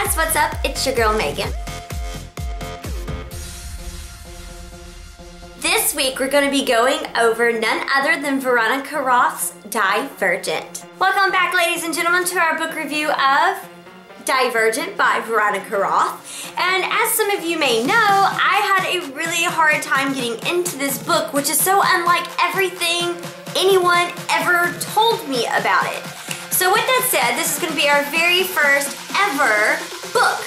guys, what's up? It's your girl Megan. This week we're going to be going over none other than Veronica Roth's Divergent. Welcome back, ladies and gentlemen, to our book review of Divergent by Veronica Roth. And as some of you may know, I had a really hard time getting into this book, which is so unlike everything anyone ever told me about it. So with that said, this is going to be our very first ever book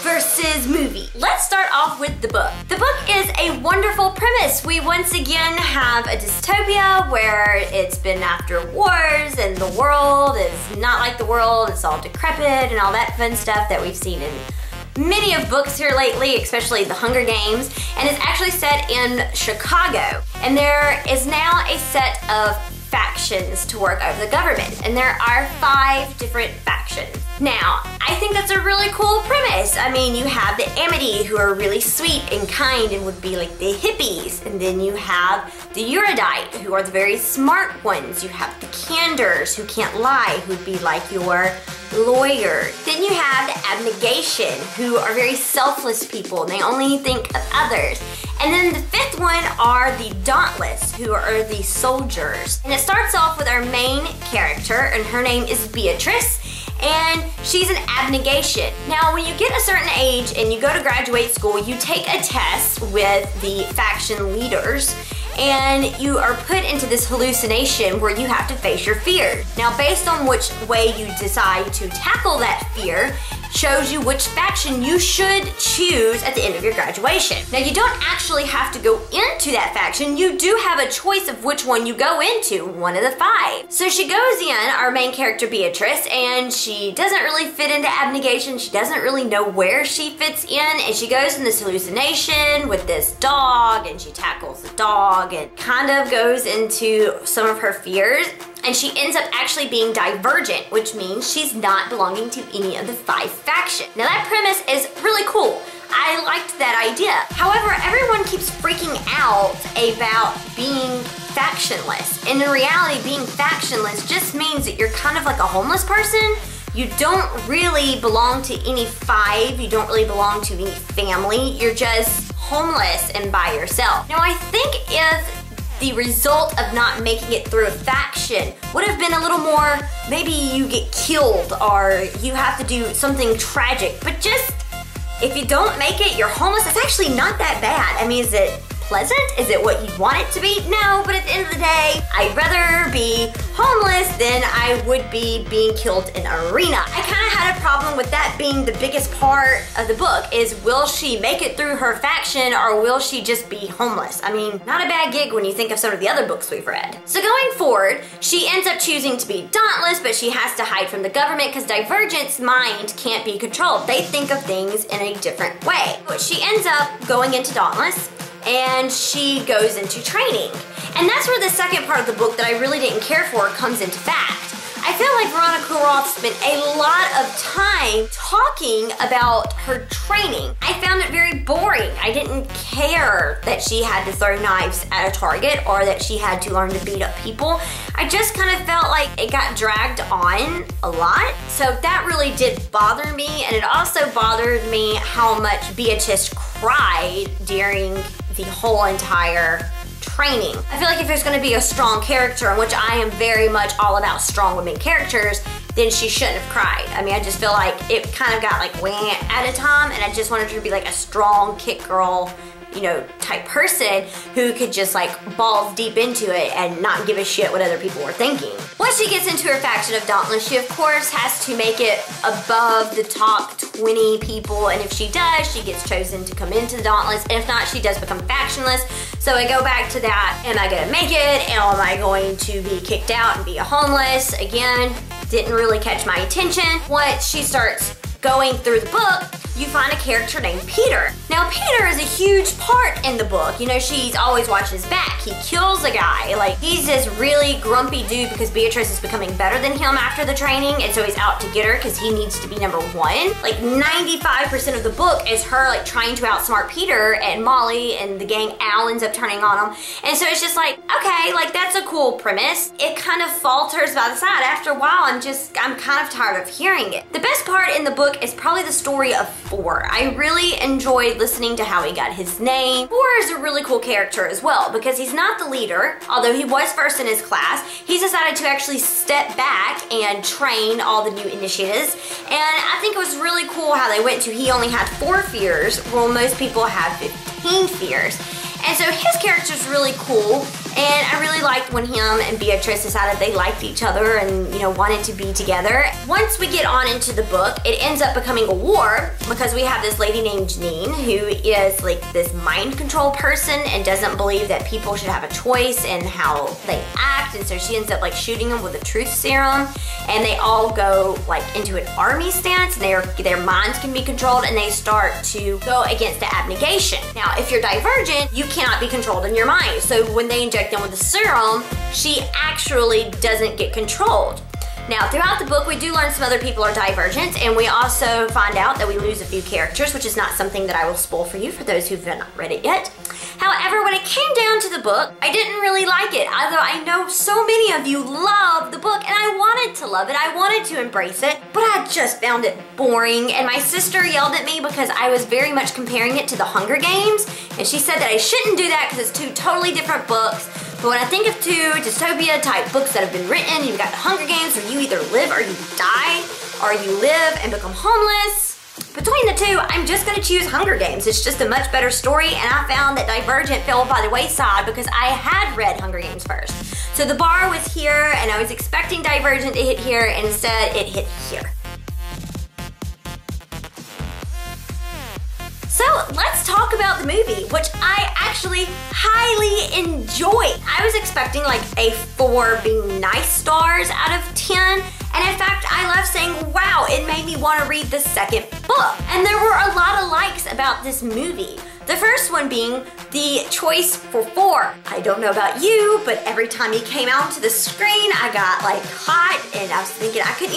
versus movie. Let's start off with the book. The book is a wonderful premise. We once again have a dystopia where it's been after wars and the world is not like the world. It's all decrepit and all that fun stuff that we've seen in many of books here lately, especially The Hunger Games, and it's actually set in Chicago. And there is now a set of factions to work over the government, and there are 5 different factions. Now, I think that's a really cool premise. I mean, you have the Amity, who are really sweet and kind and would be like the hippies, and then you have the Erudite, who are the very smart ones. You have the Candors, who can't lie, who'd be like your lawyer. Then you have the Abnegation, who are very selfless people, and they only think of others. And then the 5th one are the Dauntless, who are the soldiers. And it starts off with our main character, and her name is Beatrice, and she's an abnegation. Now, when you get a certain age and you go to graduate school, you take a test with the faction leaders, and you are put into this hallucination where you have to face your fear. Now, based on which way you decide to tackle that fear, shows you which faction you should choose at the end of your graduation. Now, you don't actually have to go into that faction. You do have a choice of which one you go into, one of the 5. So she goes in, our main character Beatrice, and she doesn't really fit into abnegation. She doesn't really know where she fits in, and she goes in this hallucination with this dog, and she tackles the dog and kind of goes into some of her fears. And she ends up actually being divergent, which means she's not belonging to any of the 5 factions. Now that premise is really cool. I liked that idea. However, everyone keeps freaking out about being factionless. And in reality, being factionless just means that you're kind of like a homeless person. You don't really belong to any 5. You don't really belong to any family. You're just homeless and by yourself. Now, I think if the result of not making it through a faction would have been a little more, maybe you get killed or you have to do something tragic, but just if you don't make it, you're homeless. It's actually not that bad. I mean, is it pleasant? Is it what you want it to be? No, but at the end of the day, I'd rather be homeless than I would be being killed in an arena. I kind of had a problem with that being the biggest part of the book, is will she make it through her faction or will she just be homeless? I mean, not a bad gig when you think of some of the other books we've read. So going forward, she ends up choosing to be Dauntless, but she has to hide from the government because Divergent's mind can't be controlled. They think of things in a different way. But she ends up going into Dauntless, and she goes into training. And that's where the second part of the book that I really didn't care for comes into fact. I feel like Veronica Roth spent a lot of time talking about her training. I found it very boring. I didn't care that she had to throw knives at a target or that she had to learn to beat up people. I just kind of felt like it got dragged on a lot. So that really did bother me, and it also bothered me how much Beatrice cried during the whole entire training. I feel like if there's going to be a strong character, in which I am very much all about strong women characters, then she shouldn't have cried. I mean, I just feel like it kind of got like wah at a time, and I just wanted her to be like a strong kick girl, you know, type person who could just like balls deep into it and not give a shit what other people were thinking. Once she gets into her faction of Dauntless, she of course has to make it above the top 20 people, and if she does, she gets chosen to come into the Dauntless, and if not, she does become factionless. So I go back to that, am I gonna make it? Am I going to be kicked out and be a homeless? Again, didn't really catch my attention. Once she starts going through the book, you find a character named Peter. Now, Peter is a huge part in the book. You know, she's always watching his back. He kills a guy. Like, he's this really grumpy dude because Beatrice is becoming better than him after the training, and so he's out to get her because he needs to be number one. Like, 95% of the book is her, like, trying to outsmart Peter, and Molly and the gang Al ends up turning on him. And so it's just like, okay, like, that's a cool premise. It kind of falters by the side. After a while, I'm kind of tired of hearing it. The best part in the book is probably the story of Four. I really enjoyed listening to how he got his name. Four is a really cool character as well because he's not the leader, although he was first in his class. He's decided to actually step back and train all the new initiatives, and I think it was really cool how they went to he only had 4 fears, while most people have 15 fears. And so his character's really cool, and I really liked when him and Beatrice decided they liked each other and, you know, wanted to be together. Once we get on into the book, it ends up becoming a war because we have this lady named Janine who is like this mind control person and doesn't believe that people should have a choice in how they act, and so she ends up like shooting them with a truth serum, and they all go like into an army stance, and their minds can be controlled, and they start to go against the abnegation. Now, if you're divergent, you cannot be controlled in your mind. So when they inject them with the serum, she actually doesn't get controlled. Now, throughout the book, we do learn some other people are divergent, and we also find out that we lose a few characters, which is not something that I will spoil for you for those who've not read it yet. However, when it came down to the book, I didn't really like it, although I know so many of you love the book, and I wanted to love it, I wanted to embrace it, but I just found it boring, and my sister yelled at me because I was very much comparing it to the Hunger Games, and she said that I shouldn't do that because it's 2 totally different books. But when I think of 2 dystopia type books that have been written, you've got the Hunger Games where you either live or you die, or you live and become homeless. Between the 2, I'm just gonna choose Hunger Games. It's just a much better story, and I found that Divergent fell by the wayside because I had read Hunger Games first. So the bar was here, and I was expecting Divergent to hit here, and instead it hit here. So let's talk about the movie, which I actually highly enjoyed. I was expecting like a 4 being nice stars out of 10. And in fact, I left saying, wow, it made me want to read the second book. And there were a lot of likes about this movie. The first one being the choice for 4. I don't know about you, but every time he came out to the screen, I got like hot, and I was thinking I couldn't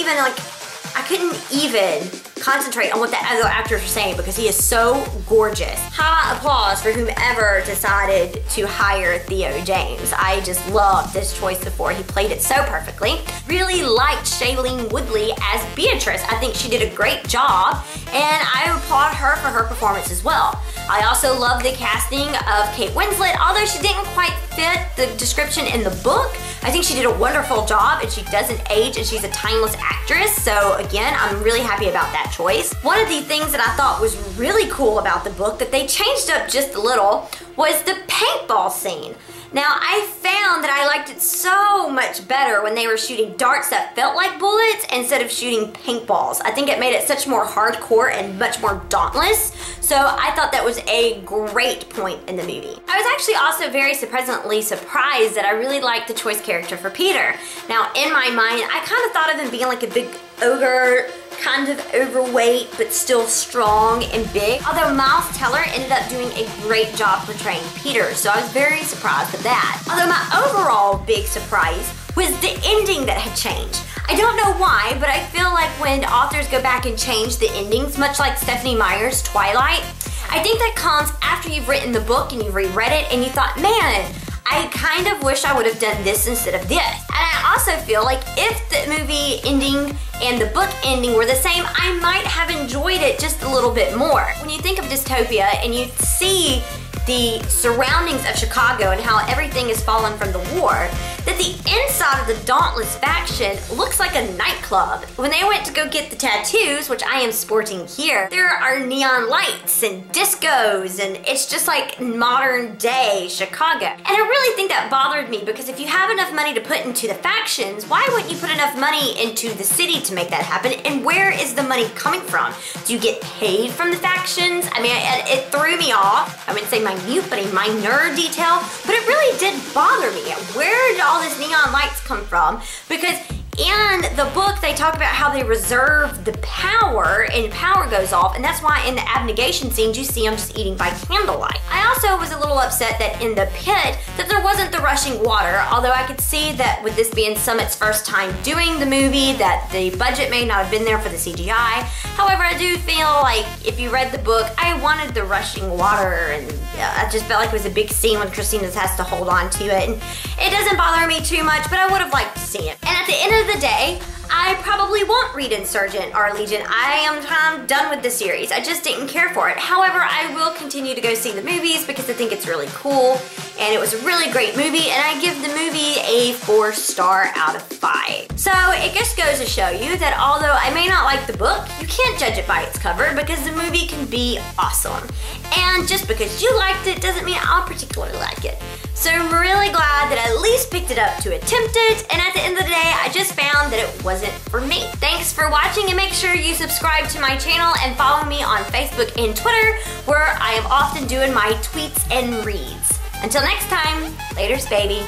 even concentrate on what the other actors were saying because he is so gorgeous. High applause for whomever decided to hire Theo James. I just loved this choice before. He played it so perfectly. Really liked Shailene Woodley as Beatrice. I think she did a great job, and I applaud her for her performance as well. I also love the casting of Kate Winslet. Although she didn't quite fit the description in the book, I think she did a wonderful job, and she doesn't age, and she's a timeless actress. So again, I'm really happy about that choice. One of the things that I thought was really cool about the book that they changed up just a little was the paintball scene. Now, I found that I liked it so much better when they were shooting darts that felt like bullets instead of shooting paintballs. I think it made it such more hardcore and much more dauntless. So I thought that was a great point in the movie. I was actually also very pleasantly surprised that I really liked the choice character for Peter. Now, in my mind, I kind of thought of him being like a big ogre, kind of overweight, but still strong and big. Although Miles Teller ended up doing a great job portraying Peter, so I was very surprised at that. Although my overall big surprise was the ending that had changed. I don't know why, but I feel like when authors go back and change the endings, much like Stephenie Meyer's Twilight, I think that comes after you've written the book and you've reread it and you thought, man, I kind of wish I would have done this instead of this. And I also feel like if the movie ending and the book ending were the same, I might have enjoyed it just a little bit more. When you think of dystopia and you see the surroundings of Chicago and how everything has fallen from the war, that the inside of the Dauntless faction looks like a nightclub. When they went to go get the tattoos, which I am sporting here, there are neon lights and discos, and it's just like modern day Chicago. And I really think that bothered me because if you have enough money to put into the factions, why wouldn't you put enough money into the city to make that happen? And where is the money coming from? Do you get paid from the factions? I mean, it threw me off. I wouldn't say minute, but a minor detail, but it really did bother me. Where did all this neon lights come from? Because In the book, they talk about how they reserve the power and power goes off, and that's why in the abnegation scenes you see them just eating by candlelight. I also was a little upset that in the pit that there wasn't the rushing water, although I could see that with this being Summit's first time doing the movie that the budget may not have been there for the CGI. However, I do feel like if you read the book, I wanted the rushing water, and I just felt like it was a big scene when Christina has to hold on to it, and it doesn't bother me too much, but I would have liked to see it. And at the end of the day, I probably won't read Insurgent or Legion. I am done with the series. I just didn't care for it. However, I will continue to go see the movies because I think it's really cool, and it was a really great movie, and I give the movie a 4-star out of 5. So it just goes to show you that although I may not like the book, you can't judge it by its cover because the movie can be awesome. And just because you liked it doesn't mean I'll particularly like it. So I'm really glad that I at least picked it up to attempt it, and at the end of the day, I just found that it wasn't for me. Thanks for watching, and make sure you subscribe to my channel and follow me on Facebook and Twitter, where I am often doing my tweets and reads. Until next time, laters baby.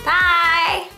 Bye!